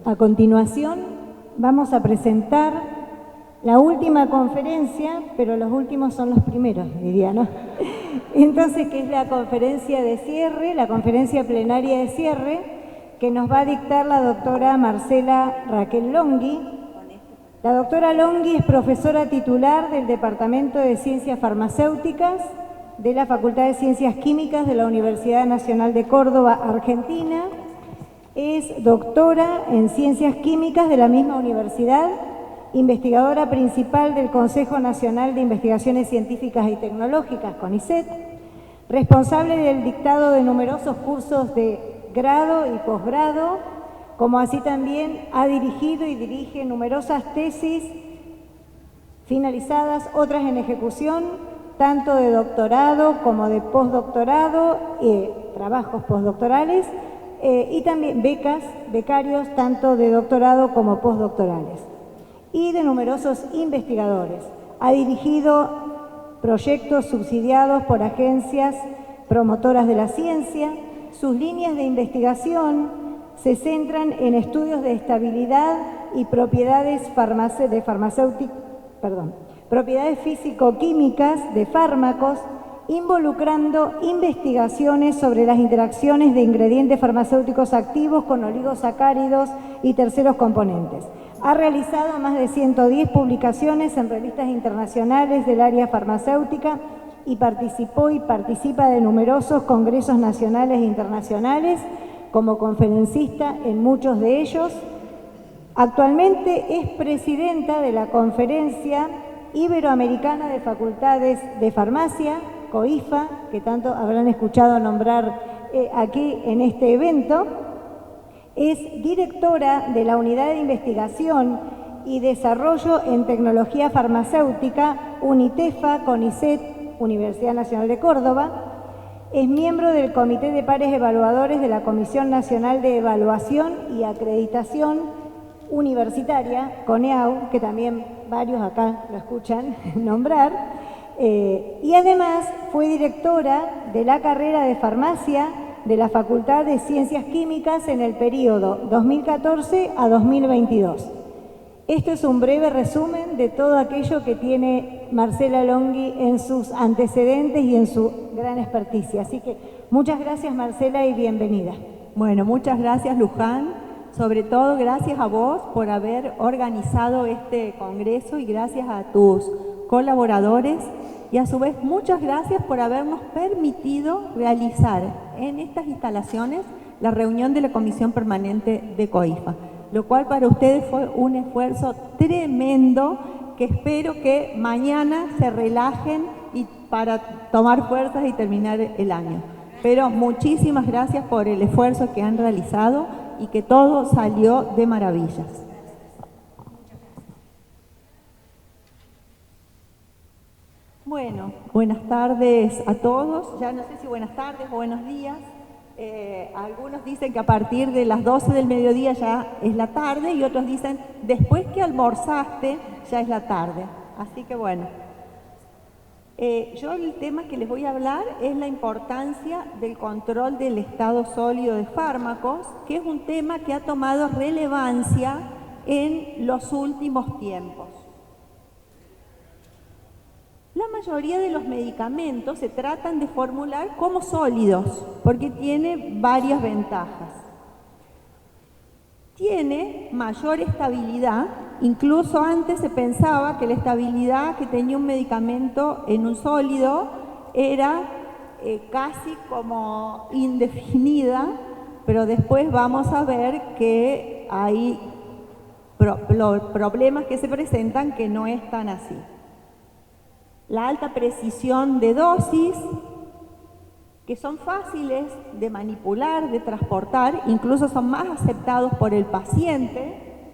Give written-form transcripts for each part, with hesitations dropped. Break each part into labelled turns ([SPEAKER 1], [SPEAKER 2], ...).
[SPEAKER 1] A continuación vamos a presentar la última conferencia, pero los últimos son los primeros, diría, ¿no? Entonces, que es la conferencia de cierre, la conferencia plenaria de cierre, que nos va a dictar la doctora Marcela Raquel Longhi. La doctora Longhi es profesora titular del Departamento de Ciencias Farmacéuticas de la Facultad de Ciencias Químicas de la Universidad Nacional de Córdoba, Argentina. Es doctora en Ciencias Químicas de la misma universidad, investigadora principal del Consejo Nacional de Investigaciones Científicas y Tecnológicas, CONICET, responsable del dictado de numerosos cursos de grado y posgrado, como así también ha dirigido y dirige numerosas tesis finalizadas, otras en ejecución, tanto de doctorado como de postdoctorado, trabajos postdoctorales, y también becarios, tanto de doctorado como postdoctorales, y de numerosos investigadores. Ha dirigido proyectos subsidiados por agencias promotoras de la ciencia. Sus líneas de investigación se centran en estudios de estabilidad y propiedades propiedades físico-químicas de fármacos, involucrando investigaciones sobre las interacciones de ingredientes farmacéuticos activos con oligosacáridos y terceros componentes. Ha realizado más de 110 publicaciones en revistas internacionales del área farmacéutica y participó y participa de numerosos congresos nacionales e internacionales como conferencista en muchos de ellos. Actualmente es presidenta de la Conferencia Iberoamericana de Facultades de Farmacia, COIFA, que tanto habrán escuchado nombrar aquí en este evento. Es directora de la Unidad de Investigación y Desarrollo en Tecnología Farmacéutica, UNITEFA, CONICET, Universidad Nacional de Córdoba. Es miembro del Comité de Pares Evaluadores de la Comisión Nacional de Evaluación y Acreditación Universitaria, CONEAU, que también varios acá lo escuchan nombrar, y además fue directora de la carrera de farmacia de la Facultad de Ciencias Químicas en el periodo 2014 a 2022. Esto es un breve resumen de todo aquello que tiene Marcela Longhi en sus antecedentes y en su gran experticia. Así que muchas gracias, Marcela, y bienvenida.
[SPEAKER 2] Bueno, muchas gracias, Luján. Sobre todo, gracias a vos por haber organizado este congreso y gracias a tus colaboradores. Y a su vez, muchas gracias por habernos permitido realizar en estas instalaciones la reunión de la Comisión Permanente de COIFA, lo cual para ustedes fue un esfuerzo tremendo que espero que mañana se relajen y para tomar fuerzas y terminar el año. Pero muchísimas gracias por el esfuerzo que han realizado y que todo salió de maravillas. Bueno, buenas tardes a todos. Ya no sé si buenas tardes o buenos días. Algunos dicen que a partir de las 12 del mediodía ya es la tarde y otros dicen después que almorzaste ya es la tarde. Así que bueno, yo el tema que les voy a hablar es la importancia del control del estado sólido de fármacos, que es un tema que ha tomado relevancia en los últimos tiempos. La mayoría de los medicamentos se tratan de formular como sólidos, porque tiene varias ventajas. Tiene mayor estabilidad, incluso antes se pensaba que la estabilidad que tenía un medicamento en un sólido era casi como indefinida, pero después vamos a ver que hay problemas que se presentan que no es tan así. La alta precisión de dosis, que son fáciles de manipular, de transportar, incluso son más aceptados por el paciente,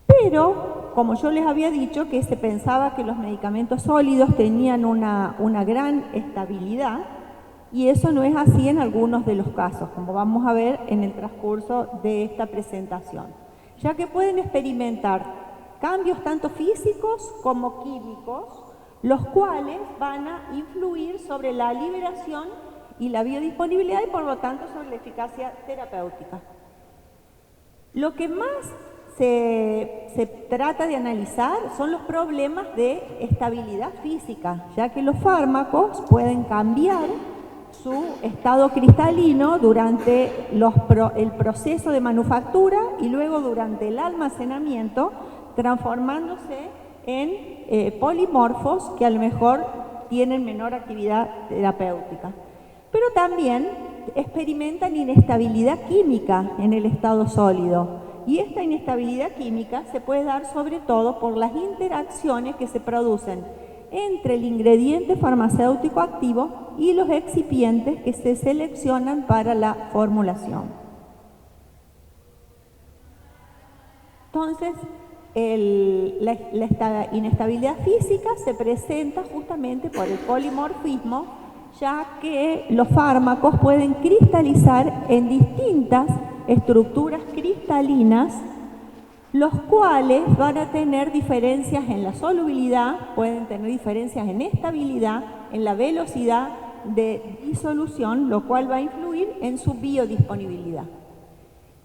[SPEAKER 2] pero, como yo les había dicho, que se pensaba que los medicamentos sólidos tenían una gran estabilidad, y eso no es así en algunos de los casos, como vamos a ver en el transcurso de esta presentación, ya que pueden experimentar cambios tanto físicos como químicos, los cuales van a influir sobre la liberación y la biodisponibilidad y por lo tanto sobre la eficacia terapéutica. Lo que más se trata de analizar son los problemas de estabilidad física, ya que los fármacos pueden cambiar su estado cristalino durante el proceso de manufactura y luego durante el almacenamiento, transformándose en polimorfos que a lo mejor tienen menor actividad terapéutica. Pero también experimentan inestabilidad química en el estado sólido. Y esta inestabilidad química se puede dar sobre todo por las interacciones que se producen entre el ingrediente farmacéutico activo y los excipientes que se seleccionan para la formulación. Entonces, la inestabilidad física se presenta justamente por el polimorfismo, ya que los fármacos pueden cristalizar en distintas estructuras cristalinas, los cuales van a tener diferencias en la solubilidad, pueden tener diferencias en estabilidad, en la velocidad de disolución, lo cual va a influir en su biodisponibilidad.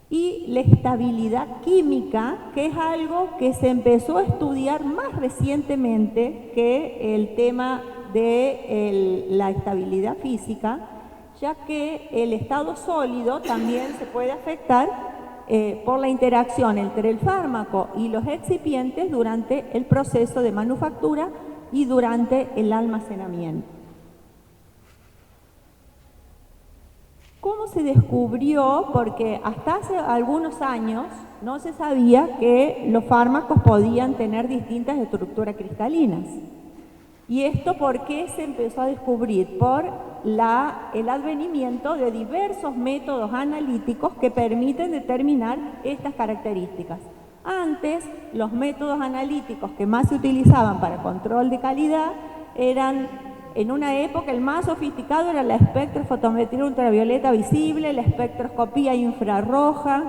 [SPEAKER 2] Y la estabilidad química, que es algo que se empezó a estudiar más recientemente que el tema de la estabilidad física, ya que el estado sólido también se puede afectar por la interacción entre el fármaco y los excipientes durante el proceso de manufactura y durante el almacenamiento. ¿Cómo se descubrió? Porque hasta hace algunos años no se sabía que los fármacos podían tener distintas estructuras cristalinas. ¿Y esto por qué se empezó a descubrir? Por el advenimiento de diversos métodos analíticos que permiten determinar estas características. Antes, los métodos analíticos que más se utilizaban para control de calidad eran, en una época, el más sofisticado era la espectrofotometría ultravioleta visible, la espectroscopía infrarroja.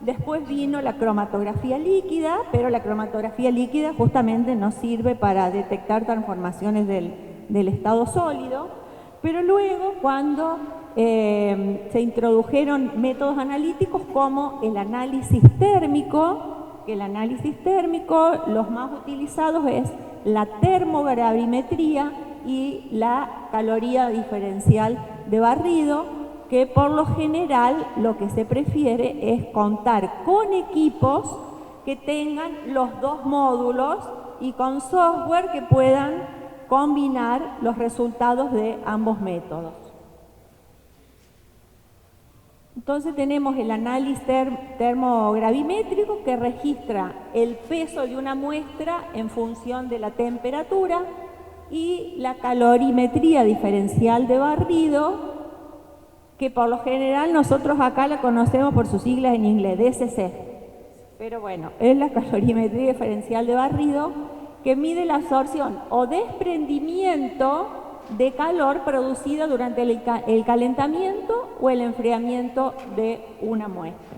[SPEAKER 2] Después vino la cromatografía líquida, pero la cromatografía líquida justamente no sirve para detectar transformaciones del estado sólido. Pero luego, cuando se introdujeron métodos analíticos como el análisis térmico, que el análisis térmico, los más utilizados es la termogravimetría y la caloría diferencial de barrido, que por lo general lo que se prefiere es contar con equipos que tengan los dos módulos y con software que puedan combinar los resultados de ambos métodos. Entonces tenemos el análisis termogravimétrico, que registra el peso de una muestra en función de la temperatura, y la calorimetría diferencial de barrido, que por lo general nosotros acá la conocemos por sus siglas en inglés, DSC. Pero bueno, es la calorimetría diferencial de barrido, que mide la absorción o desprendimiento de calor producido durante el calentamiento o el enfriamiento de una muestra.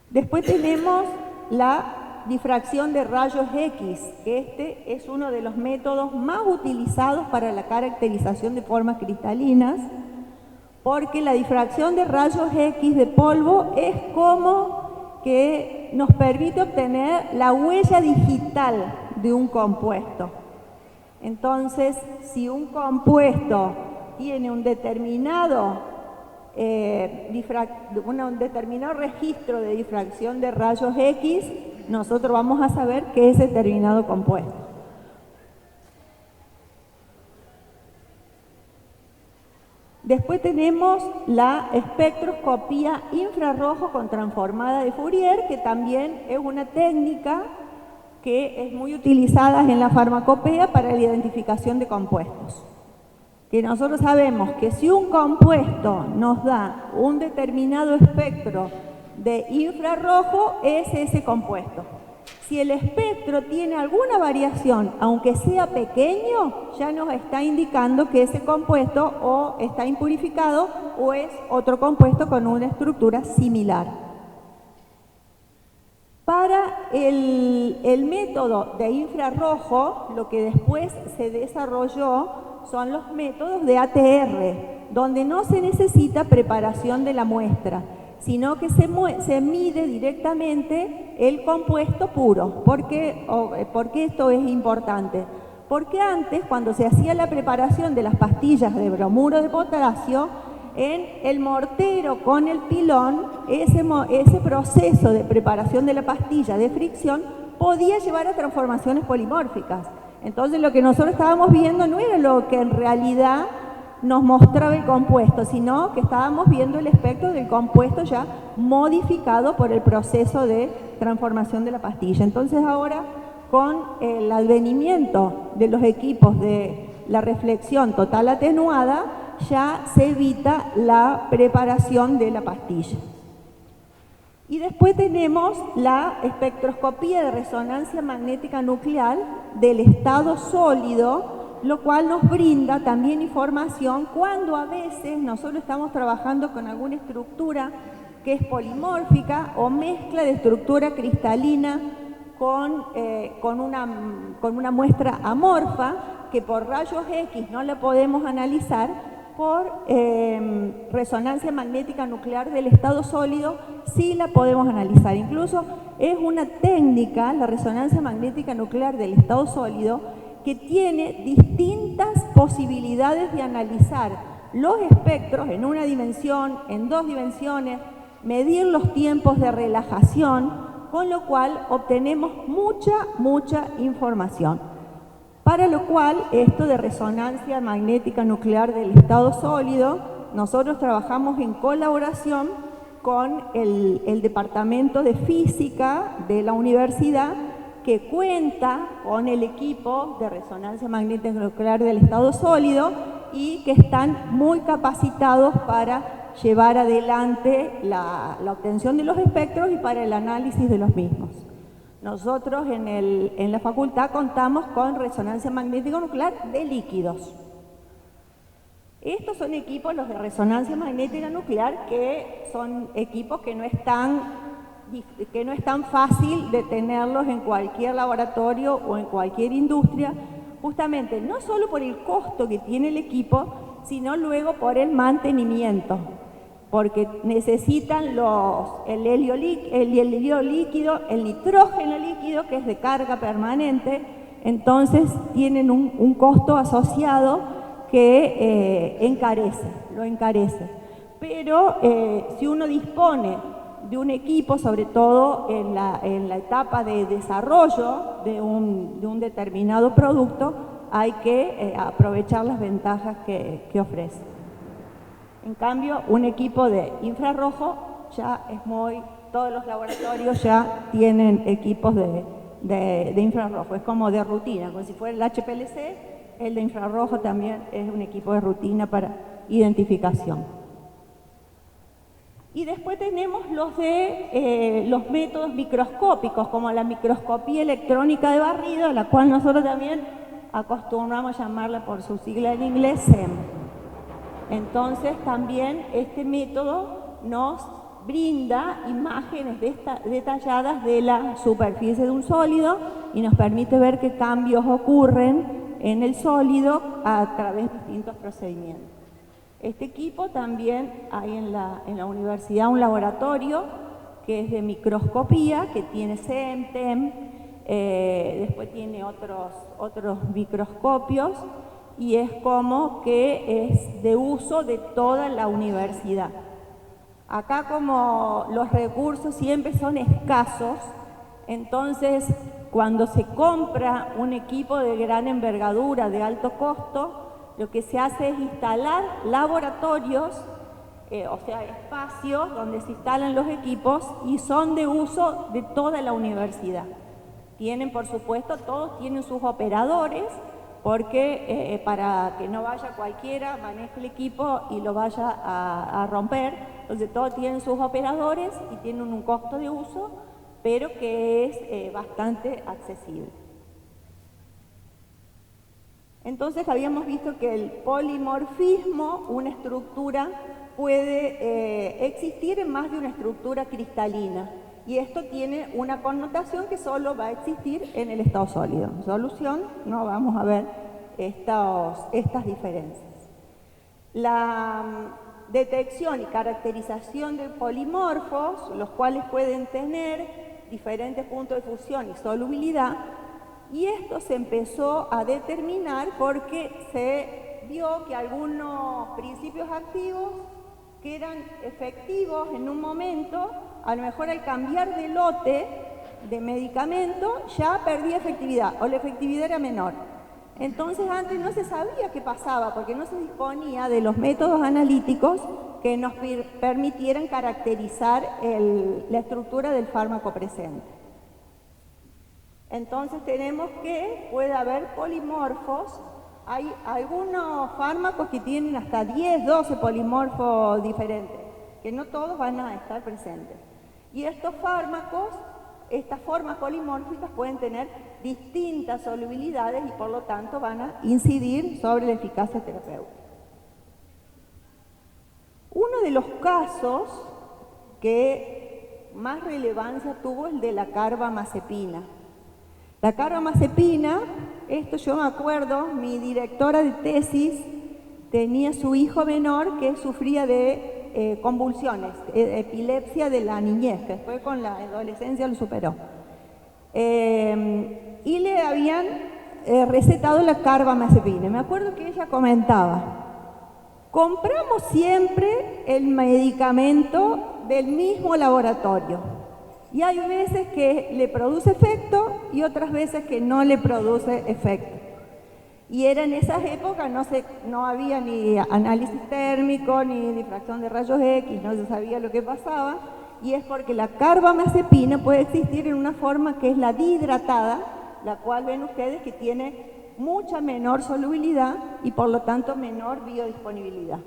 [SPEAKER 2] Después tenemos la difracción de rayos X, que este es uno de los métodos más utilizados para la caracterización de formas cristalinas, porque la difracción de rayos X de polvo es como que nos permite obtener la huella digital de un compuesto. Entonces, si un compuesto tiene un determinado registro de difracción de rayos X, nosotros vamos a saber qué es determinado compuesto. Después tenemos la espectroscopía infrarrojo con transformada de Fourier, que también es una técnica que es muy utilizada en la farmacopea para la identificación de compuestos. Que nosotros sabemos que si un compuesto nos da un determinado espectro de infrarrojo, es ese compuesto. Si el espectro tiene alguna variación, aunque sea pequeño, ya nos está indicando que ese compuesto o está impurificado o es otro compuesto con una estructura similar. Para el método de infrarrojo, lo que después se desarrolló son los métodos de ATR, donde no se necesita preparación de la muestra, sino que se mide directamente el compuesto puro. ¿Por qué esto es importante? Porque antes, cuando se hacía la preparación de las pastillas de bromuro de potasio, en el mortero con el pilón, ese proceso de preparación de la pastilla de fricción podía llevar a transformaciones polimórficas. Entonces lo que nosotros estábamos viendo no era lo que en realidad nos mostraba el compuesto, sino que estábamos viendo el espectro del compuesto ya modificado por el proceso de transformación de la pastilla. Entonces ahora, con el advenimiento de los equipos de la reflexión total atenuada, ya se evita la preparación de la pastilla. Y después tenemos la espectroscopía de resonancia magnética nuclear del estado sólido, lo cual nos brinda también información cuando a veces nosotros estamos trabajando con alguna estructura que es polimórfica o mezcla de estructura cristalina con una muestra amorfa que por rayos X no la podemos analizar. Por resonancia magnética nuclear del estado sólido sí la podemos analizar. Incluso es una técnica, la resonancia magnética nuclear del estado sólido, que tiene distintas posibilidades de analizar los espectros en una dimensión, en dos dimensiones, medir los tiempos de relajación, con lo cual obtenemos mucha información. Para lo cual, esto de resonancia magnética nuclear del estado sólido, nosotros trabajamos en colaboración con el Departamento de Física de la universidad, que cuenta con el equipo de resonancia magnética nuclear del estado sólido y que están muy capacitados para llevar adelante la obtención de los espectros y para el análisis de los mismos. Nosotros en la facultad contamos con resonancia magnética nuclear de líquidos. Estos son equipos, los de resonancia magnética nuclear, que son equipos que no es tan fácil de tenerlos en cualquier laboratorio o en cualquier industria, justamente no solo por el costo que tiene el equipo, sino luego por el mantenimiento, porque necesitan el helio líquido, el nitrógeno líquido, que es de carga permanente, entonces tienen un costo asociado que lo encarece. Pero si uno dispone de un equipo, sobre todo en la etapa de desarrollo de un determinado producto, hay que aprovechar las ventajas que ofrece. En cambio, un equipo de infrarrojo todos los laboratorios ya tienen equipos de infrarrojo, es como de rutina, como si fuera el HPLC, el de infrarrojo también es un equipo de rutina para identificación. Y después tenemos los métodos microscópicos, como la microscopía electrónica de barrido, a la cual nosotros también acostumbramos a llamarla por su sigla en inglés SEM. Entonces también este método nos brinda imágenes detalladas de la superficie de un sólido y nos permite ver qué cambios ocurren en el sólido a través de distintos procedimientos. Este equipo también hay en la universidad un laboratorio que es de microscopía, que tiene SEM, TEM, después tiene otros microscopios, y es como que es de uso de toda la universidad. Acá, como los recursos siempre son escasos, entonces cuando se compra un equipo de gran envergadura, de alto costo, lo que se hace es instalar laboratorios, o sea, espacios donde se instalan los equipos y son de uso de toda la universidad. Tienen, por supuesto, todos tienen sus operadores, porque para que no vaya cualquiera, maneje el equipo y lo vaya a romper. Entonces todos tienen sus operadores y tienen un costo de uso, pero que es bastante accesible. Entonces habíamos visto que el polimorfismo, una estructura, puede existir en más de una estructura cristalina. Y esto tiene una connotación que solo va a existir en el estado sólido. En solución no vamos a ver estas diferencias. La detección y caracterización de polimorfos, los cuales pueden tener diferentes puntos de fusión y solubilidad, y esto se empezó a determinar porque se vio que algunos principios activos que eran efectivos en un momento, a lo mejor al cambiar de lote de medicamento ya perdía efectividad o la efectividad era menor. Entonces antes no se sabía qué pasaba porque no se disponía de los métodos analíticos que nos permitieran caracterizar la estructura del fármaco presente. Entonces tenemos que puede haber polimorfos. Hay algunos fármacos que tienen hasta 10, 12 polimorfos diferentes, que no todos van a estar presentes. Y estos fármacos, estas formas polimórficas pueden tener distintas solubilidades y por lo tanto van a incidir sobre la eficacia terapéutica. Uno de los casos que más relevancia tuvo es el de la carbamazepina. La carbamazepina, esto yo me acuerdo, mi directora de tesis tenía su hijo menor que sufría de convulsiones, epilepsia de la niñez, que después con la adolescencia lo superó. Y le habían recetado la carbamazepina. Me acuerdo que ella comentaba, compramos siempre el medicamento del mismo laboratorio. Y hay veces que le produce efecto y otras veces que no le produce efecto. Y era en esas épocas, no había ni análisis térmico, ni difracción de rayos X, no se sabía lo que pasaba. Y es porque la carbamazepina puede existir en una forma que es la dihidratada, la cual ven ustedes que tiene mucha menor solubilidad y por lo tanto menor biodisponibilidad.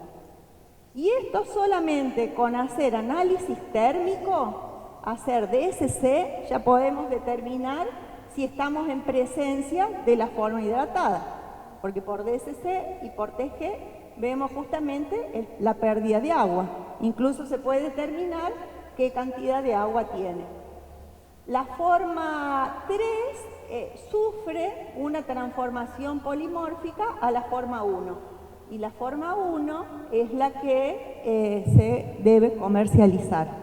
[SPEAKER 2] Y esto solamente con hacer análisis térmico, hacer DSC, ya podemos determinar si estamos en presencia de la forma hidratada, porque por DSC y por TG vemos justamente la pérdida de agua. Incluso se puede determinar qué cantidad de agua tiene. La forma 3 sufre una transformación polimórfica a la forma 1, y la forma 1 es la que se debe comercializar.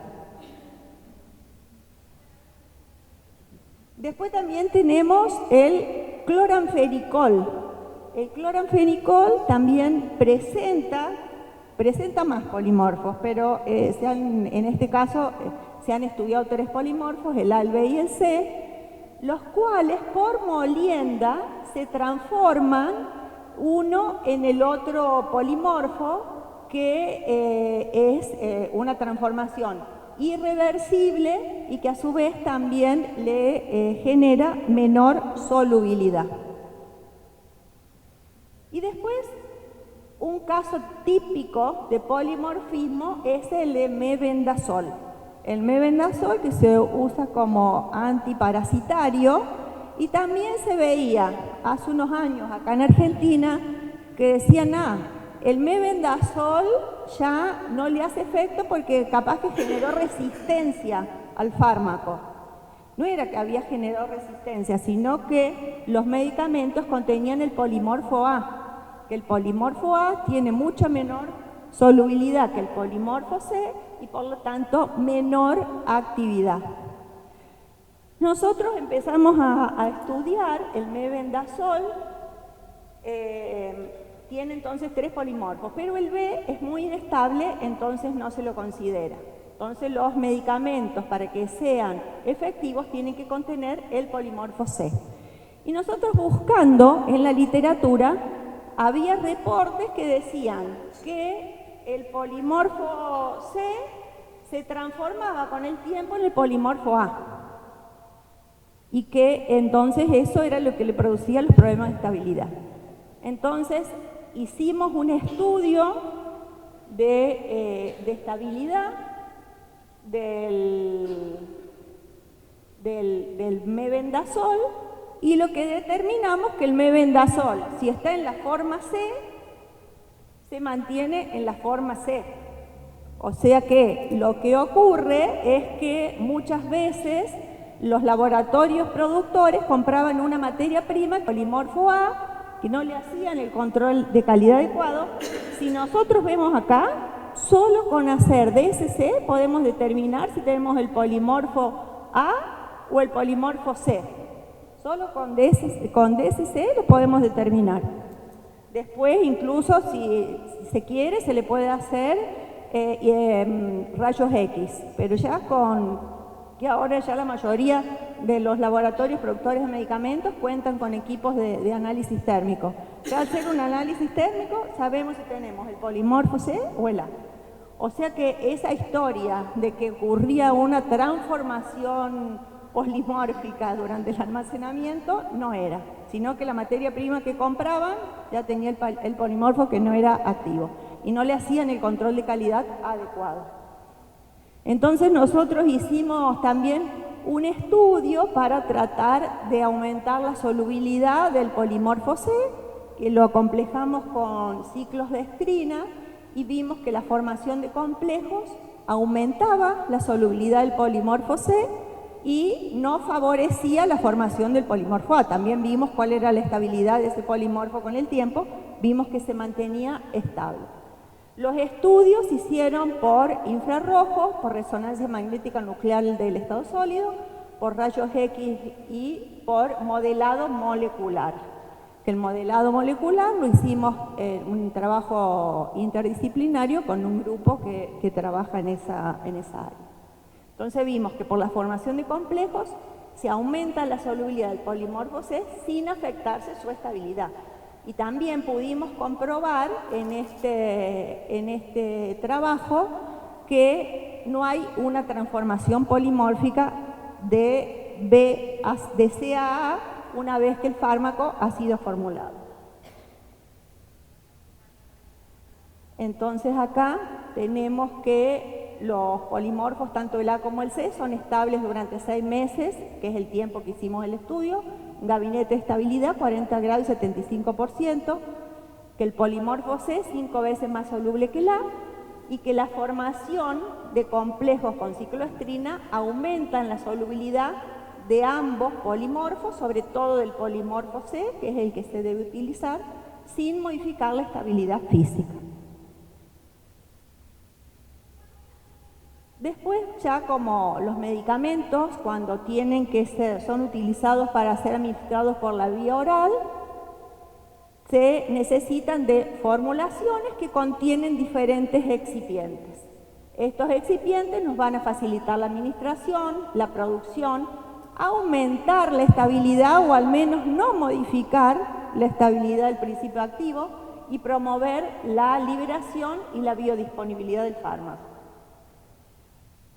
[SPEAKER 2] Después también tenemos el cloranfenicol. El cloranfenicol también presenta más polimorfos, pero en este caso se han estudiado 3 polimorfos, el A, el B y el C, los cuales por molienda se transforman uno en el otro polimorfo, que es una transformación irreversible y que a su vez también le genera menor solubilidad. Y después, un caso típico de polimorfismo es el de mebendazol. El mebendazol que se usa como antiparasitario y también se veía hace unos años acá en Argentina que decían, el mebendazol ya no le hace efecto porque capaz que generó resistencia al fármaco. No era que había generado resistencia, sino que los medicamentos contenían el polimorfo A, que el polimorfo A tiene mucha menor solubilidad que el polimorfo C y por lo tanto menor actividad. Nosotros empezamos a estudiar el mebendazol. Tiene entonces 3 polimorfos, pero el B es muy inestable, entonces no se lo considera. Entonces los medicamentos para que sean efectivos tienen que contener el polimorfo C. Y nosotros buscando en la literatura había reportes que decían que el polimorfo C se transformaba con el tiempo en el polimorfo A. Y que entonces eso era lo que le producía los problemas de estabilidad. Entonces hicimos un estudio de estabilidad del mebendazol y lo que determinamos que el mebendazol, si está en la forma C, se mantiene en la forma C. O sea que lo que ocurre es que muchas veces los laboratorios productores compraban una materia prima, el polimorfo A, que no le hacían el control de calidad adecuado. Si nosotros vemos acá, solo con hacer DSC podemos determinar si tenemos el polimorfo A o el polimorfo C. Solo con DSC lo podemos determinar. Después, incluso, si se quiere, se le puede hacer rayos X, pero ya que ahora ya la mayoría de los laboratorios productores de medicamentos cuentan con equipos de análisis térmico. Ya al hacer un análisis térmico sabemos si tenemos el polimorfo C o el A. O sea que esa historia de que ocurría una transformación polimórfica durante el almacenamiento no era, sino que la materia prima que compraban ya tenía el polimorfo que no era activo y no le hacían el control de calidad adecuado. Entonces nosotros hicimos también un estudio para tratar de aumentar la solubilidad del polimorfo C, que lo acomplejamos con ciclos de estrina y vimos que la formación de complejos aumentaba la solubilidad del polimorfo C y no favorecía la formación del polimorfo A. También vimos cuál era la estabilidad de ese polimorfo con el tiempo, vimos que se mantenía estable. Los estudios se hicieron por infrarrojo, por resonancia magnética nuclear del estado sólido, por rayos X y por modelado molecular. Que el modelado molecular lo hicimos en un trabajo interdisciplinario con un grupo que trabaja en esa área. Entonces vimos que por la formación de complejos se aumenta la solubilidad del polimorfo C sin afectarse su estabilidad. Y también pudimos comprobar en este trabajo que no hay una transformación polimórfica de CAA una vez que el fármaco ha sido formulado. Entonces acá tenemos que los polimorfos, tanto el A como el C, son estables durante 6 meses, que es el tiempo que hicimos el estudio. Un gabinete de estabilidad, 40 grados, 75%, que el polimorfo C, 5 veces más soluble que el A, y que la formación de complejos con cicloestrina aumenta en la solubilidad de ambos polimorfos, sobre todo del polimorfo C, que es el que se debe utilizar, sin modificar la estabilidad física. Después, ya como los medicamentos, cuando son utilizados para ser administrados por la vía oral, se necesitan de formulaciones que contienen diferentes excipientes. Estos excipientes nos van a facilitar la administración, la producción, aumentar la estabilidad o al menos no modificar la estabilidad del principio activo y promover la liberación y la biodisponibilidad del fármaco.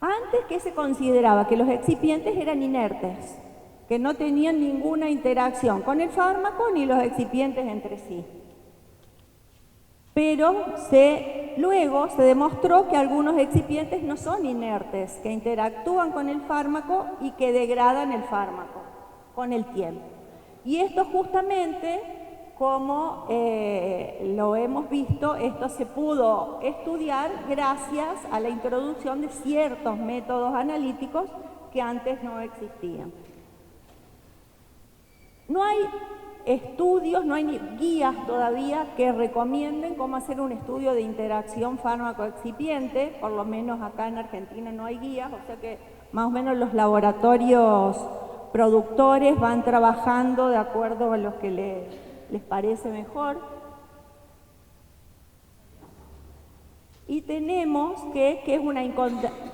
[SPEAKER 2] Antes, ¿qué se consideraba? Que los excipientes eran inertes, que no tenían ninguna interacción con el fármaco ni los excipientes entre sí. Pero luego se demostró que algunos excipientes no son inertes, que interactúan con el fármaco y que degradan el fármaco con el tiempo. Y esto justamente, como lo hemos visto, esto se pudo estudiar gracias a la introducción de ciertos métodos analíticos que antes no existían. No hay estudios, no hay ni guías todavía que recomienden cómo hacer un estudio de interacción fármaco-excipiente, por lo menos acá en Argentina no hay guías, o sea que más o menos los laboratorios productores van trabajando de acuerdo a lo que les parece mejor. Y tenemos que es una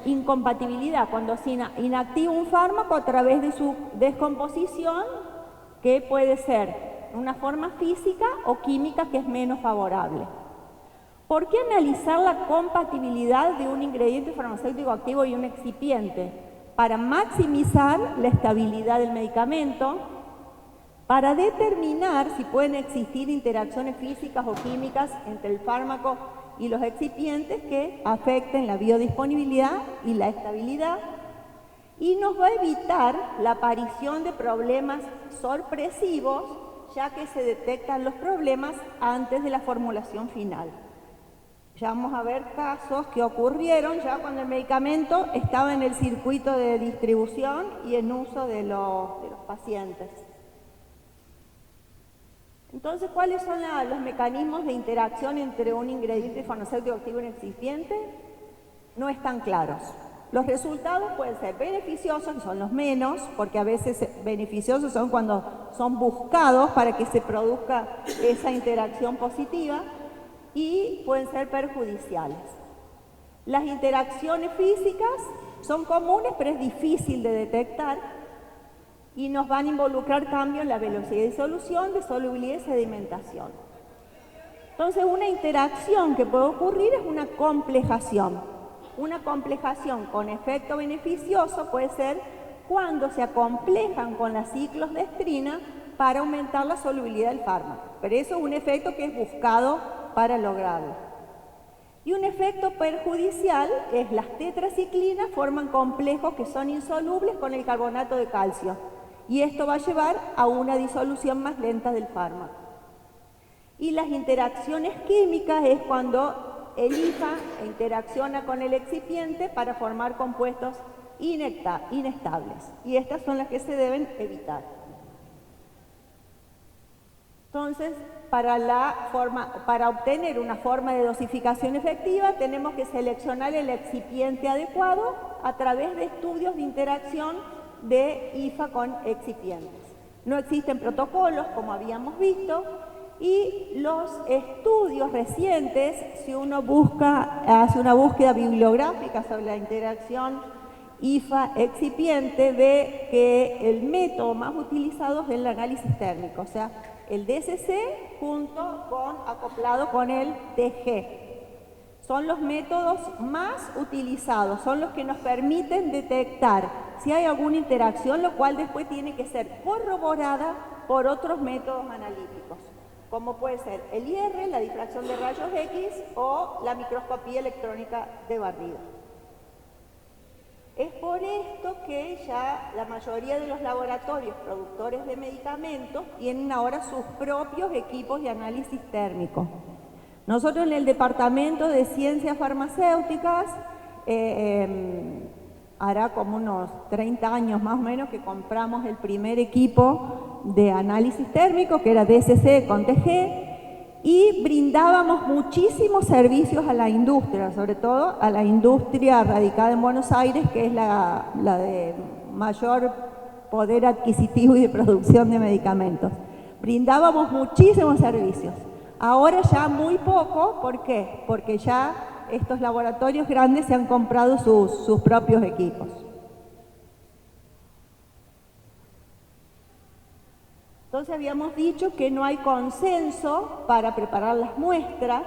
[SPEAKER 2] incompatibilidad cuando se inactiva un fármaco a través de su descomposición, que puede ser una forma física o química que es menos favorable. ¿Por qué analizar la compatibilidad de un ingrediente farmacéutico activo y un excipiente? Para maximizar la estabilidad del medicamento, para determinar si pueden existir interacciones físicas o químicas entre el fármaco y los excipientes que afecten la biodisponibilidad y la estabilidad, y nos va a evitar la aparición de problemas sorpresivos, ya que se detectan los problemas antes de la formulación final. Ya vamos a ver casos que ocurrieron ya cuando el medicamento estaba en el circuito de distribución y en uso de los pacientes. Entonces, ¿cuáles son los mecanismos de interacción entre un ingrediente farmacéutico activo y un excipiente? No están claros. Los resultados pueden ser beneficiosos, que son los menos, porque a veces beneficiosos son cuando son buscados para que se produzca esa interacción positiva, y pueden ser perjudiciales. Las interacciones físicas son comunes, pero es difícil de detectar y nos van a involucrar cambios en la velocidad de disolución, de solubilidad y sedimentación. Entonces, una interacción que puede ocurrir es una complejación. Una complejación con efecto beneficioso puede ser cuando se acomplejan con las ciclodestrina para aumentar la solubilidad del fármaco. Pero eso es un efecto que es buscado para lograrlo. Y un efecto perjudicial es las tetraciclinas forman complejos que son insolubles con el carbonato de calcio. Y esto va a llevar a una disolución más lenta del fármaco. Y las interacciones químicas es cuando el IFA interacciona con el excipiente para formar compuestos inestables. Y estas son las que se deben evitar. Entonces, para obtener una forma de dosificación efectiva, tenemos que seleccionar el excipiente adecuado a través de estudios de interacción de IFA con excipientes. No existen protocolos, como habíamos visto, y los estudios recientes, si uno hace una búsqueda bibliográfica sobre la interacción IFA-excipiente, ve que el método más utilizado es el análisis térmico, o sea, el DCC acoplado con el TG. Son los métodos más utilizados, son los que nos permiten detectar si hay alguna interacción, lo cual después tiene que ser corroborada por otros métodos analíticos, como puede ser el IR, la difracción de rayos X o la microscopía electrónica de barrido. Es por esto que ya la mayoría de los laboratorios productores de medicamentos tienen ahora sus propios equipos de análisis térmico. Nosotros en el Departamento de Ciencias Farmacéuticas, hará como unos 30 años más o menos que compramos el primer equipo de análisis térmico, que era DCC con TG, y brindábamos muchísimos servicios a la industria, sobre todo a la industria radicada en Buenos Aires, que es la de mayor poder adquisitivo y de producción de medicamentos. Brindábamos muchísimos servicios. Ahora ya muy poco, ¿por qué? Porque ya estos laboratorios grandes se han comprado sus propios equipos. Entonces habíamos dicho que no hay consenso para preparar las muestras.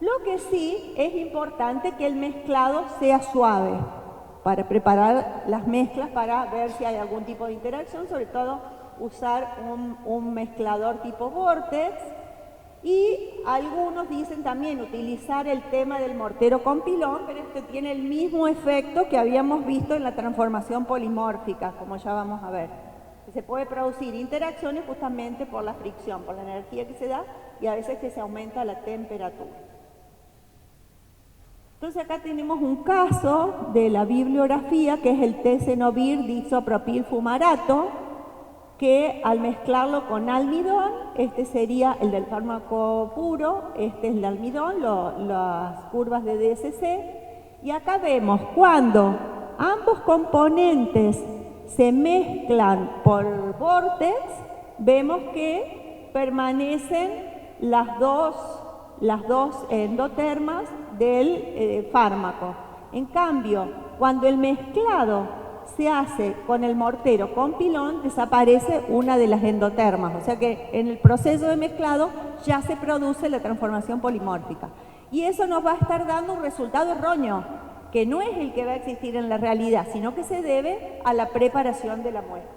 [SPEAKER 2] Lo que sí es importante que el mezclado sea suave para preparar las mezclas, para ver si hay algún tipo de interacción, sobre todo usar un mezclador tipo Vortex. Y algunos dicen también utilizar el tema del mortero con pilón, pero este tiene el mismo efecto que habíamos visto en la transformación polimórfica, como ya vamos a ver. Se puede producir interacciones justamente por la fricción, por la energía que se da y a veces que se aumenta la temperatura. Entonces acá tenemos un caso de la bibliografía que es el tenofovir diisopropilfumarato, que al mezclarlo con almidón, este sería el del fármaco puro, este es el almidón, las curvas de DSC, y acá vemos cuando ambos componentes se mezclan por Vortex, vemos que permanecen las dos endotermas del fármaco. En cambio, cuando el mezclado se hace con el mortero con pilón, desaparece una de las endotermas, o sea que en el proceso de mezclado ya se produce la transformación polimórfica. Y eso nos va a estar dando un resultado erróneo, que no es el que va a existir en la realidad, sino que se debe a la preparación de la muestra.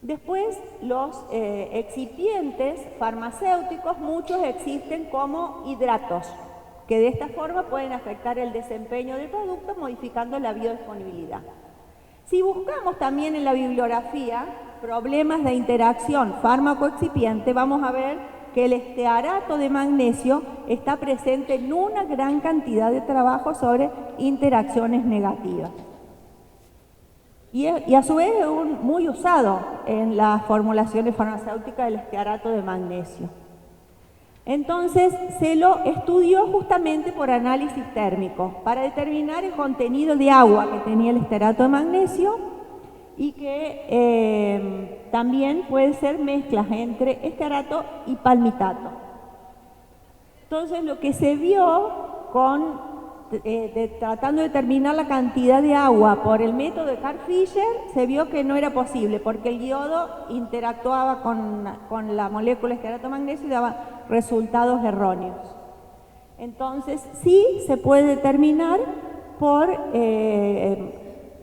[SPEAKER 2] Después, los excipientes farmacéuticos, muchos existen como hidratos, que de esta forma pueden afectar el desempeño del producto modificando la biodisponibilidad. Si buscamos también en la bibliografía problemas de interacción fármaco-excipiente, vamos a ver que el estearato de magnesio está presente en una gran cantidad de trabajos sobre interacciones negativas. y a su vez es muy usado en las formulaciones farmacéuticas del estearato de magnesio. Entonces se lo estudió justamente por análisis térmico para determinar el contenido de agua que tenía el estearato de magnesio y que también puede ser mezclas entre estearato y palmitato. Entonces lo que se vio tratando de determinar la cantidad de agua por el método de Carl Fischer, se vio que no era posible porque el yodo interactuaba con la molécula estearato de magnesio y daba resultados erróneos. Entonces sí se puede determinar por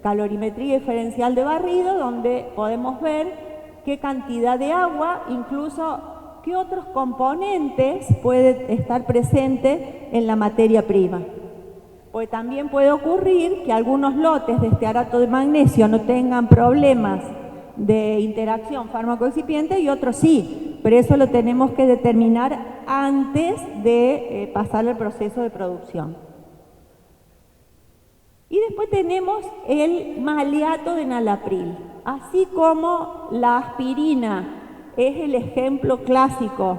[SPEAKER 2] calorimetría diferencial de barrido, donde podemos ver qué cantidad de agua, incluso qué otros componentes puede estar presente en la materia prima. Pues también puede ocurrir que algunos lotes de estearato de magnesio no tengan problemas de interacción fármaco-excipiente y otros sí, pero eso lo tenemos que determinar antes de pasar al proceso de producción. Y después tenemos el maleato de enalapril. Así como la aspirina es el ejemplo clásico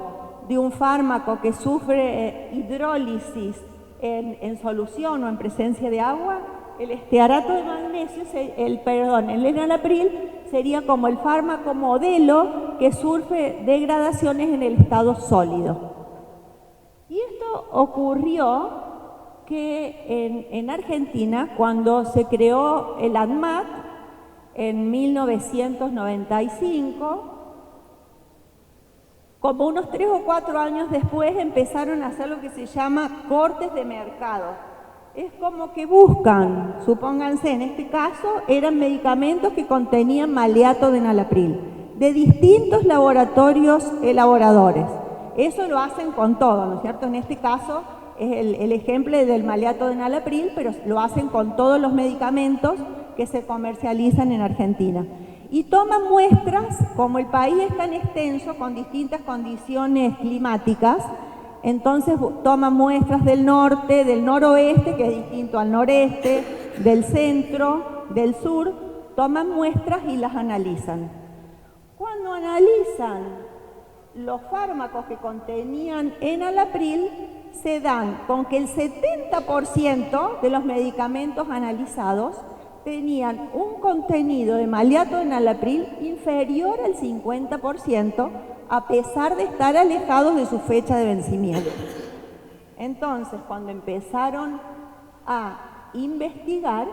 [SPEAKER 2] de un fármaco que sufre hidrólisis en solución o en presencia de agua, el estearato de magnesio, el enalapril sería como el fármaco modelo que sufre degradaciones en el estado sólido. Y esto ocurrió que en Argentina, cuando se creó el ANMAT en 1995, como unos 3 o 4 años después empezaron a hacer lo que se llama cortes de mercado. Es como que buscan, supónganse, en este caso eran medicamentos que contenían maleato de enalapril, de distintos laboratorios elaboradores. Eso lo hacen con todo, ¿no es cierto? En este caso es el ejemplo del maleato de enalapril, pero lo hacen con todos los medicamentos que se comercializan en Argentina. Y toman muestras, como el país es tan extenso, con distintas condiciones climáticas, entonces toman muestras del norte, del noroeste, que es distinto al noreste, del centro, del sur, toman muestras y las analizan. Cuando analizan los fármacos que contenían enalapril, se dan con que el 70% de los medicamentos analizados tenían un contenido de maleato de enalapril inferior al 50%, a pesar de estar alejados de su fecha de vencimiento. Entonces, cuando empezaron a investigar,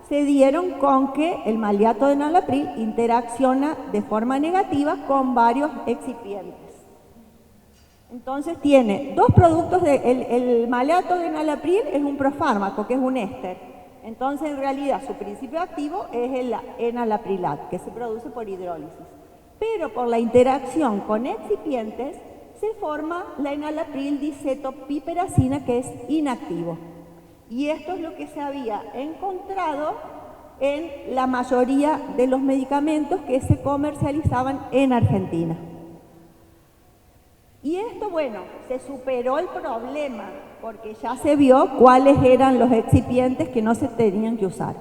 [SPEAKER 2] se dieron con que el maleato de enalapril interacciona de forma negativa con varios excipientes. Entonces tiene dos productos, el maleato de enalapril es un profármaco, que es un éster. Entonces, en realidad, su principio activo es el enalaprilat, que se produce por hidrólisis. Pero por la interacción con excipientes, se forma la enalapril dicetopiperacina, que es inactivo. Y esto es lo que se había encontrado en la mayoría de los medicamentos que se comercializaban en Argentina. Y esto, bueno, se superó el problema, porque ya se vio cuáles eran los excipientes que no se tenían que usar.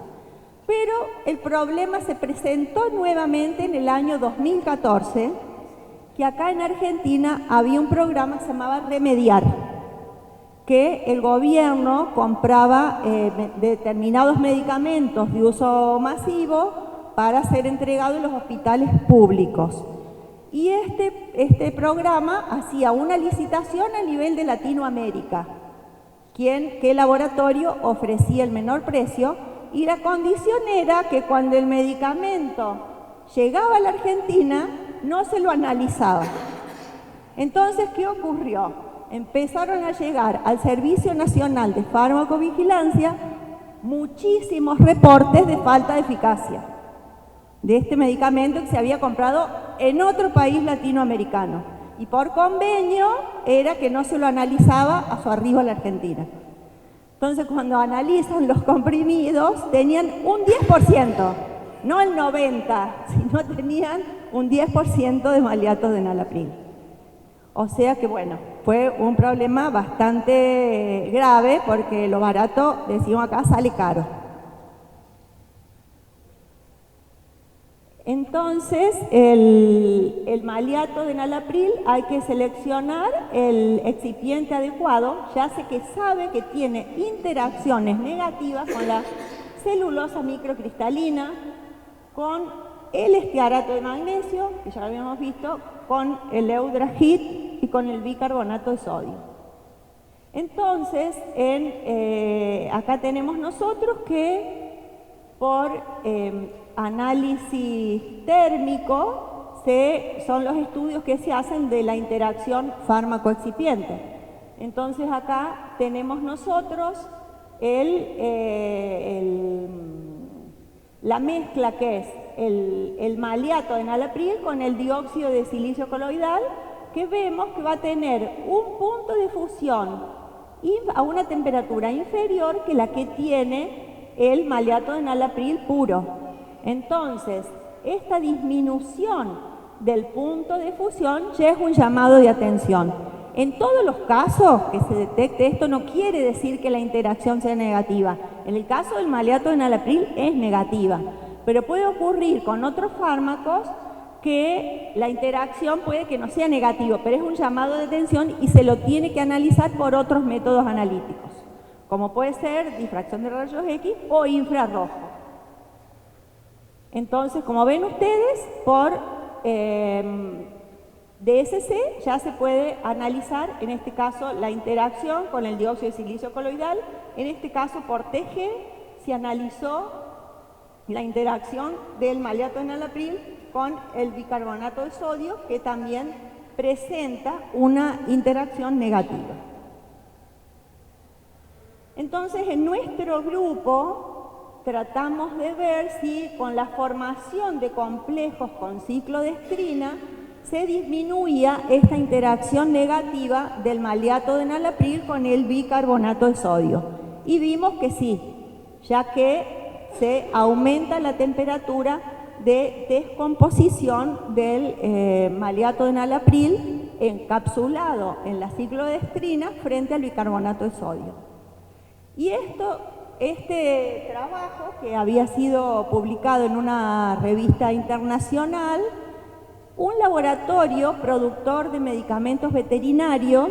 [SPEAKER 2] Pero el problema se presentó nuevamente en el año 2014, que acá en Argentina había un programa que se llamaba Remediar, que el gobierno compraba determinados medicamentos de uso masivo para ser entregados en los hospitales públicos. Y este programa hacía una licitación a nivel de Latinoamérica. ¿Qué laboratorio ofrecía el menor precio? Y la condición era que cuando el medicamento llegaba a la Argentina, no se lo analizaba. Entonces, ¿qué ocurrió? Empezaron a llegar al Servicio Nacional de Farmacovigilancia muchísimos reportes de falta de eficacia de este medicamento que se había comprado en otro país latinoamericano. Y por convenio era que no se lo analizaba a su arribo a la Argentina. Entonces, cuando analizan los comprimidos, tenían un 10%, no el 90%, sino tenían un 10% de maleato de enalapril. O sea que, bueno, fue un problema bastante grave, porque lo barato, decimos acá, sale caro. Entonces, el maleato de enalapril hay que seleccionar el excipiente adecuado, ya que sabe que tiene interacciones negativas con la celulosa microcristalina, con el estearato de magnesio, que ya lo habíamos visto, con el eudragit y con el bicarbonato de sodio. Entonces, acá tenemos nosotros que por análisis térmico son los estudios que se hacen de la interacción fármaco-excipiente. Entonces acá tenemos nosotros la mezcla que es el maleato de enalapril con el dióxido de silicio coloidal, que vemos que va a tener un punto de fusión a una temperatura inferior que la que tiene el maleato de enalapril puro. Entonces, esta disminución del punto de fusión ya es un llamado de atención. En todos los casos que se detecte esto no quiere decir que la interacción sea negativa. En el caso del maleato de enalapril es negativa, pero puede ocurrir con otros fármacos que la interacción puede que no sea negativa, pero es un llamado de atención y se lo tiene que analizar por otros métodos analíticos, como puede ser difracción de rayos X o infrarrojo. Entonces, como ven ustedes, por DSC ya se puede analizar, en este caso, la interacción con el dióxido de silicio coloidal. En este caso, por TG, se analizó la interacción del maleato de enalapril con el bicarbonato de sodio, que también presenta una interacción negativa. Entonces, en nuestro grupo tratamos de ver si con la formación de complejos con ciclodestrina se disminuía esta interacción negativa del maleato de enalapril con el bicarbonato de sodio. Y vimos que sí, ya que se aumenta la temperatura de descomposición del maleato de enalapril encapsulado en la ciclodestrina frente al bicarbonato de sodio. Y este trabajo, que había sido publicado en una revista internacional, un laboratorio productor de medicamentos veterinarios,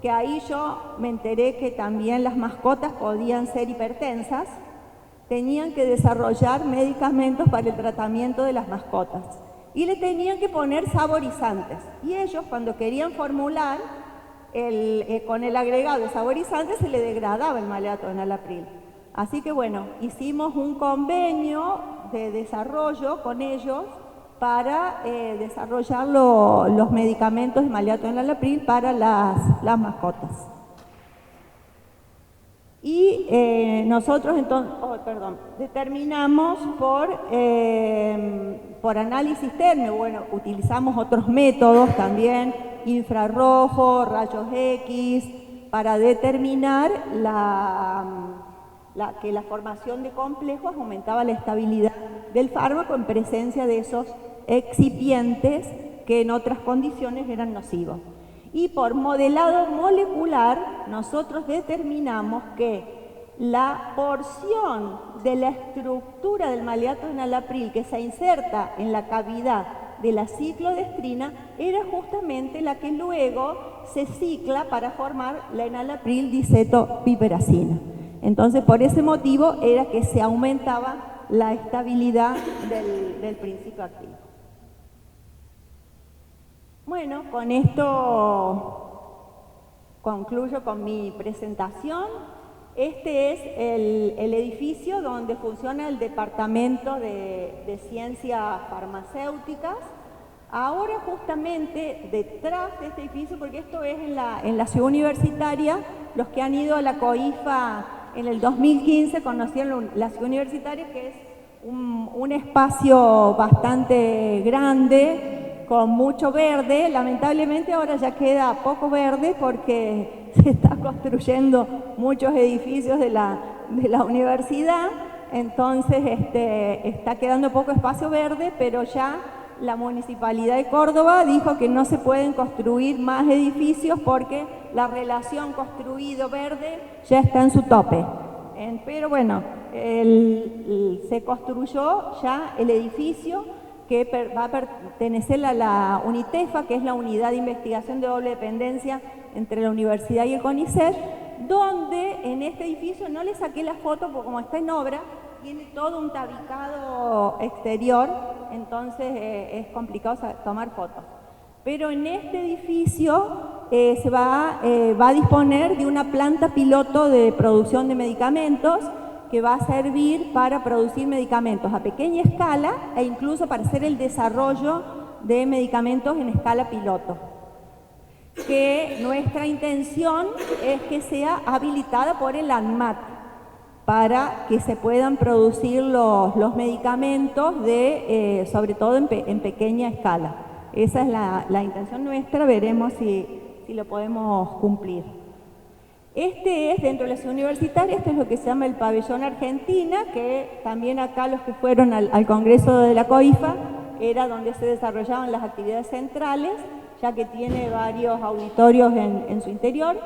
[SPEAKER 2] que ahí yo me enteré que también las mascotas podían ser hipertensas, tenían que desarrollar medicamentos para el tratamiento de las mascotas y le tenían que poner saborizantes. Y ellos, cuando querían formular con el agregado de saborizantes, se le degradaba el maleato de enalapril. Así que bueno, hicimos un convenio de desarrollo con ellos para desarrollar los medicamentos de maleato de enalapril para las mascotas. Y nosotros entonces, determinamos por análisis térmico, bueno, utilizamos otros métodos también, infrarrojo, rayos X, para determinar que la formación de complejos aumentaba la estabilidad del fármaco en presencia de esos excipientes que en otras condiciones eran nocivos. Y por modelado molecular nosotros determinamos que la porción de la estructura del maleato de enalapril que se inserta en la cavidad de la ciclodestrina era justamente la que luego se cicla para formar la enalapril dicetopiperacina. Entonces, por ese motivo era que se aumentaba la estabilidad del principio activo. Bueno, con esto concluyo con mi presentación. Este es el edificio donde funciona el Departamento de Ciencias Farmacéuticas. Ahora justamente detrás de este edificio, porque esto es en la ciudad universitaria, los que han ido a la COIFA en el 2015 conocieron la ciudad universitaria, que es un espacio bastante grande, con mucho verde. Lamentablemente ahora ya queda poco verde porque se está construyendo muchos edificios de la universidad, entonces está quedando poco espacio verde, pero ya la Municipalidad de Córdoba dijo que no se pueden construir más edificios porque la relación construido-verde ya está en su tope. Pero bueno, se construyó ya el edificio, que va a pertenecer a la UNITEFA, que es la Unidad de Investigación de Doble Dependencia entre la Universidad y el CONICET, donde en este edificio, no le saqué la foto porque como está en obra, tiene todo un tabicado exterior, entonces es complicado tomar fotos. Pero en este edificio se va a disponer de una planta piloto de producción de medicamentos que va a servir para producir medicamentos a pequeña escala e incluso para hacer el desarrollo de medicamentos en escala piloto. Que nuestra intención es que sea habilitada por el ANMAT para que se puedan producir los medicamentos sobre todo en pequeña escala. Esa es la intención nuestra, veremos si lo podemos cumplir. Este es, dentro de la ciudad universitaria, esto es lo que se llama el pabellón Argentina, que también acá los que fueron al congreso de la COIFA, era donde se desarrollaban las actividades centrales, ya que tiene varios auditorios en su interior,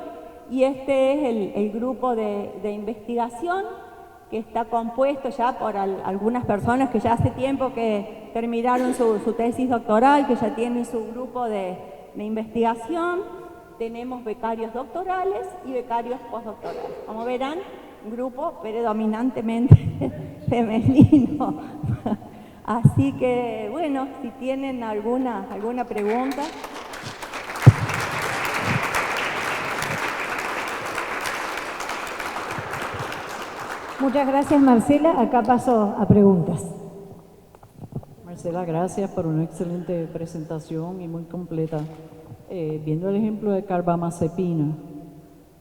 [SPEAKER 2] y este es el grupo de investigación, que está compuesto ya por algunas personas que ya hace tiempo que terminaron su tesis doctoral, que ya tienen su grupo de investigación. Tenemos becarios doctorales y becarios postdoctorales. Como verán, un grupo predominantemente femenino. Así que, bueno, si tienen alguna pregunta.
[SPEAKER 1] Muchas gracias, Marcela. Acá paso a preguntas.
[SPEAKER 3] Marcela, gracias por una excelente presentación y muy completa. Viendo el ejemplo de carbamazepina,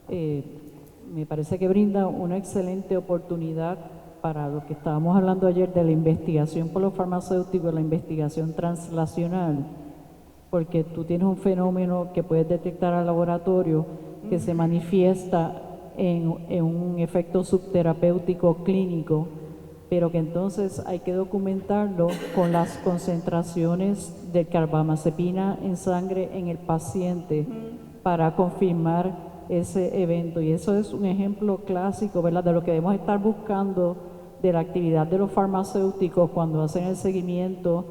[SPEAKER 3] me parece que brinda una excelente oportunidad para lo que estábamos hablando ayer de la investigación por los farmacéuticos, la investigación translacional, porque tú tienes un fenómeno que puedes detectar al laboratorio que se manifiesta en un efecto subterapéutico clínico, pero que entonces hay que documentarlo con las concentraciones de carbamazepina en sangre en el paciente para confirmar ese evento. Y eso es un ejemplo clásico, ¿verdad?, de lo que debemos estar buscando de la actividad de los farmacéuticos cuando hacen el seguimiento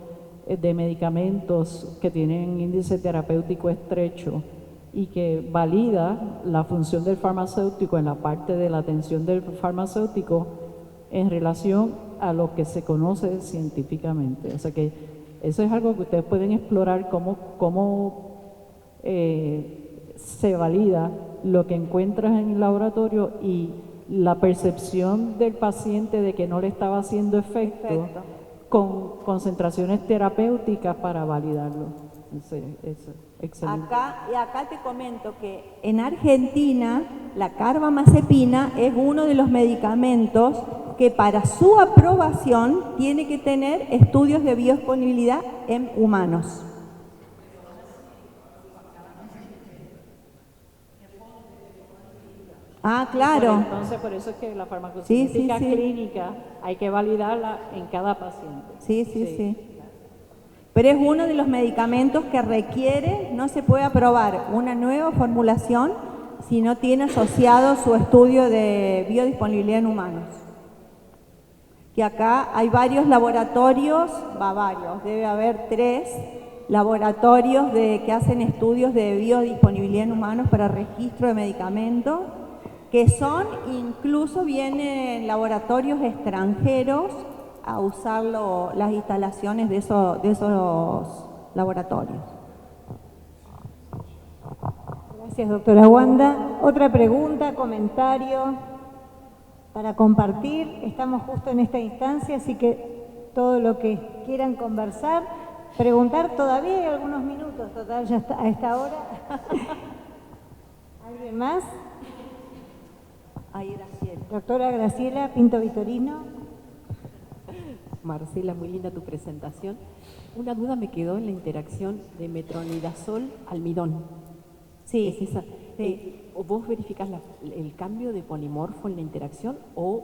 [SPEAKER 3] de medicamentos que tienen índice terapéutico estrecho y que valida la función del farmacéutico en la parte de la atención del farmacéutico en relación a lo que se conoce científicamente. O sea que eso es algo que ustedes pueden explorar, cómo se valida lo que encuentras en el laboratorio y la percepción del paciente de que no le estaba haciendo efecto con concentraciones terapéuticas para validarlo. Eso, excelente.
[SPEAKER 2] Acá te comento que en Argentina la carbamazepina es uno de los medicamentos que para su aprobación tiene que tener estudios de biodisponibilidad en humanos. Ah, claro.
[SPEAKER 3] Entonces, por eso es que la farmacocinética clínica hay que validarla en cada paciente.
[SPEAKER 2] Sí. Pero es uno de los medicamentos que requiere, no se puede aprobar una nueva formulación si no tiene asociado su estudio de biodisponibilidad en humanos. Que acá hay varios laboratorios, debe haber 3 laboratorios que hacen estudios de biodisponibilidad en humanos para registro de medicamentos, que incluso vienen laboratorios extranjeros a usar las instalaciones de esos laboratorios.
[SPEAKER 1] Gracias, doctora Wanda. Otra pregunta, comentario para compartir. Estamos justo en esta instancia, así que todo lo que quieran conversar, preguntar, todavía hay algunos minutos, total, ya está a esta hora. ¿Alguien más?
[SPEAKER 4] Ahí, Graciela.
[SPEAKER 1] Doctora Graciela Pinto Vitorino.
[SPEAKER 4] Marcela, muy linda tu presentación. Una duda me quedó en la interacción de metronidazol-almidón.
[SPEAKER 2] Sí.
[SPEAKER 4] ¿Es esa? ¿Vos verificás el cambio de polimorfo en la interacción o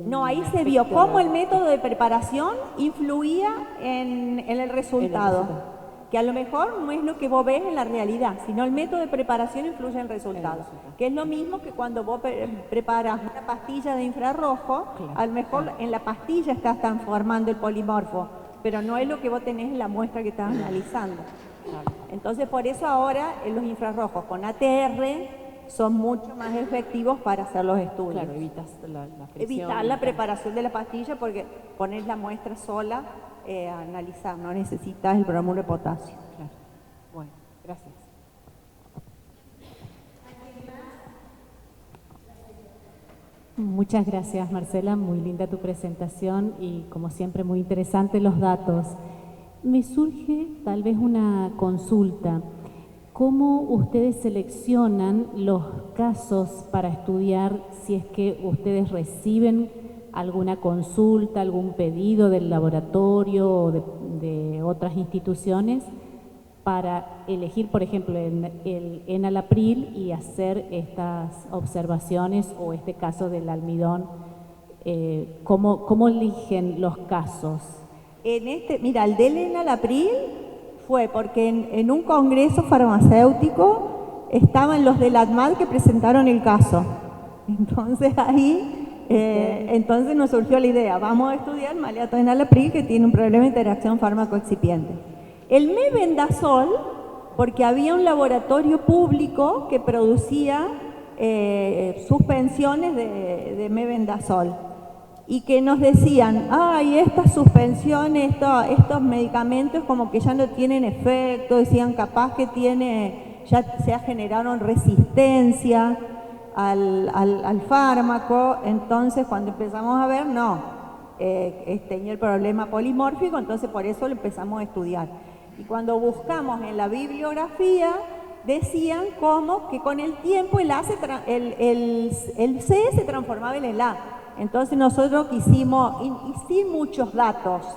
[SPEAKER 2] No, ahí se vio cómo el método de preparación influía en el resultado. Que a lo mejor no es lo que vos ves en la realidad, sino el método de preparación influye en el resultado. Que es lo mismo que cuando vos preparas una pastilla de infrarrojo, a lo mejor en la pastilla estás transformando el polimorfo, pero no es lo que vos tenés en la muestra que estás analizando. Entonces, por eso ahora los infrarrojos con ATR son mucho más efectivos para hacer los estudios.
[SPEAKER 4] Claro, evitas la presión.
[SPEAKER 2] Evitar la preparación de la pastilla porque pones la muestra sola a analizar, no necesitas el bromuro de potasio.
[SPEAKER 4] Claro. Bueno, gracias.
[SPEAKER 5] Muchas gracias, Marcela, muy linda tu presentación y como siempre muy interesantes los datos. Me surge tal vez una consulta. ¿Cómo ustedes seleccionan los casos para estudiar si es que ustedes reciben alguna consulta, algún pedido del laboratorio o de otras instituciones para elegir, por ejemplo, el enalapril y hacer estas observaciones o este caso del almidón? ¿Cómo eligen los casos?
[SPEAKER 2] Mira, el del enalapril fue porque en un congreso farmacéutico estaban los del ADMAT que presentaron el caso. Entonces ahí, entonces nos surgió la idea, vamos a estudiar maleato de enalapril que tiene un problema de interacción fármaco-excipiente. El mebendazol, porque había un laboratorio público que producía suspensiones de mebendazol y que nos decían, ay, estas suspensiones, estos medicamentos como que ya no tienen efecto, decían capaz que ya se generaron resistencia al fármaco. Entonces cuando empezamos a ver, no, tenía el problema polimórfico, entonces por eso lo empezamos a estudiar. Y cuando buscamos en la bibliografía, decían como que con el tiempo el C se transformaba en el A. Entonces nosotros quisimos, y sin muchos datos,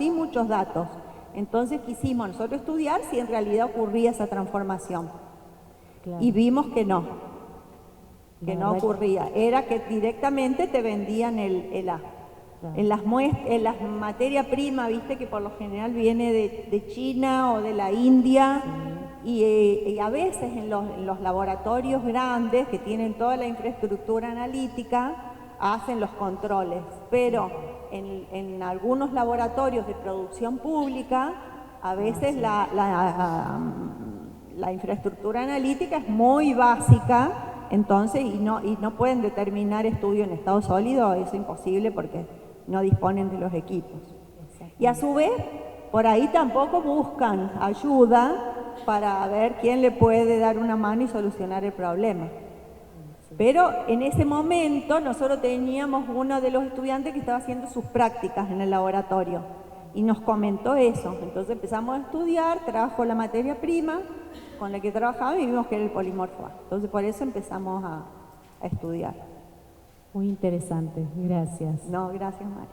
[SPEAKER 2] entonces quisimos nosotros estudiar si en realidad ocurría esa transformación. Claro. Y vimos que no ocurría, era que directamente te vendían el A. Claro. En las materias primas, viste que por lo general viene de China o de la India, sí. y a veces en los laboratorios grandes que tienen toda la infraestructura analítica, hacen los controles, pero en algunos laboratorios de producción pública, a veces la infraestructura analítica es muy básica, entonces, y no pueden determinar estudio en estado sólido, eso es imposible porque no disponen de los equipos. Y a su vez, por ahí tampoco buscan ayuda para ver quién le puede dar una mano y solucionar el problema. Pero en ese momento nosotros teníamos uno de los estudiantes que estaba haciendo sus prácticas en el laboratorio y nos comentó eso. Entonces empezamos a estudiar, trajo la materia prima con la que trabajaba y vimos que era el polimorfo A. Entonces por eso empezamos a estudiar.
[SPEAKER 5] Muy interesante, gracias.
[SPEAKER 2] No, gracias, Mari.